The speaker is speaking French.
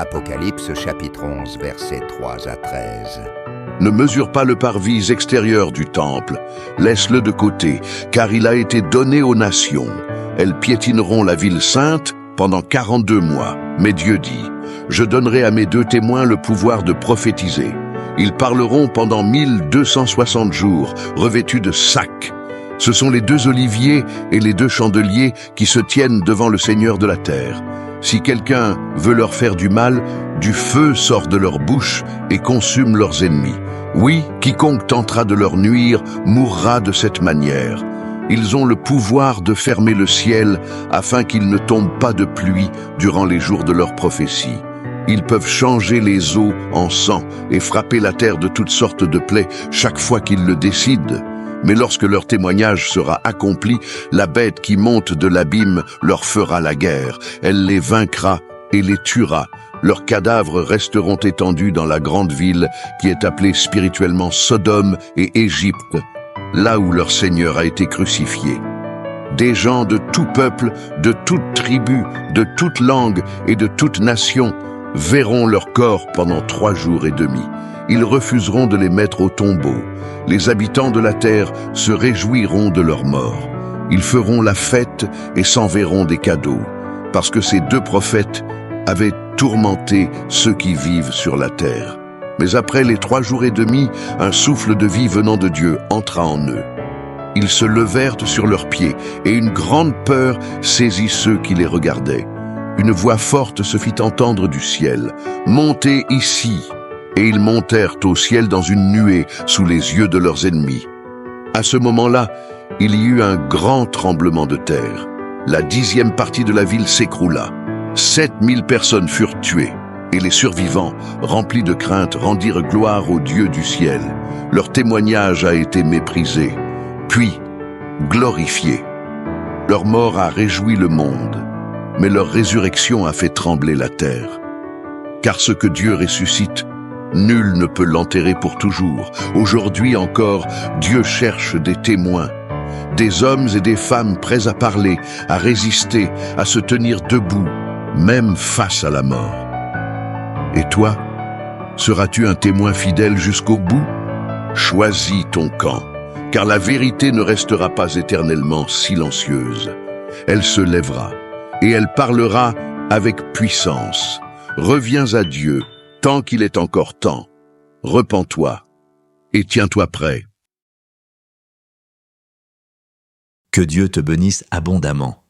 Apocalypse chapitre 11, versets 3 à 13. Ne mesure pas le parvis extérieur du temple, laisse-le de côté, car il a été donné aux nations. Elles piétineront la ville sainte pendant 42 mois. Mais Dieu dit, je donnerai à mes 2 témoins le pouvoir de prophétiser. Ils parleront pendant 1260 jours, revêtus de sacs. Ce sont les 2 oliviers et les 2 chandeliers qui se tiennent devant le Seigneur de la terre. Si quelqu'un veut leur faire du mal, du feu sort de leur bouche et consume leurs ennemis. Oui, quiconque tentera de leur nuire mourra de cette manière. Ils ont le pouvoir de fermer le ciel afin qu'il ne tombe pas de pluie durant les jours de leur prophétie. Ils peuvent changer les eaux en sang et frapper la terre de toutes sortes de plaies chaque fois qu'ils le décident. Mais lorsque leur témoignage sera accompli, la bête qui monte de l'abîme leur fera la guerre. Elle les vaincra et les tuera. Leurs cadavres resteront étendus dans la grande ville qui est appelée spirituellement Sodome et Égypte, là où leur Seigneur a été crucifié. Des gens de tout peuple, de toute tribu, de toute langue et de toute nation verront leur corps pendant 3 jours et demi. Ils refuseront de les mettre au tombeau. Les habitants de la terre se réjouiront de leur mort. Ils feront la fête et s'enverront des cadeaux, parce que ces 2 prophètes avaient tourmenté ceux qui vivent sur la terre. Mais après les 3 jours et demi, un souffle de vie venant de Dieu entra en eux. Ils se levèrent sur leurs pieds, et une grande peur saisit ceux qui les regardaient. Une voix forte se fit entendre du ciel. « Montez ici !» Et ils montèrent au ciel dans une nuée sous les yeux de leurs ennemis. À ce moment-là, il y eut un grand tremblement de terre. La 10e partie de la ville s'écroula. 7000 personnes furent tuées. Et les survivants, remplis de crainte, rendirent gloire au Dieu du ciel. Leur témoignage a été méprisé, puis glorifié. Leur mort a réjoui le monde, mais leur résurrection a fait trembler la terre. Car ce que Dieu ressuscite, nul ne peut l'enterrer pour toujours. Aujourd'hui encore, Dieu cherche des témoins, des hommes et des femmes prêts à parler, à résister, à se tenir debout, même face à la mort. Et toi, seras-tu un témoin fidèle jusqu'au bout? Choisis ton camp, car la vérité ne restera pas éternellement silencieuse. Elle se lèvera, et elle parlera avec puissance. Reviens à Dieu, tant qu'il est encore temps. Repens-toi et tiens-toi prêt. Que Dieu te bénisse abondamment.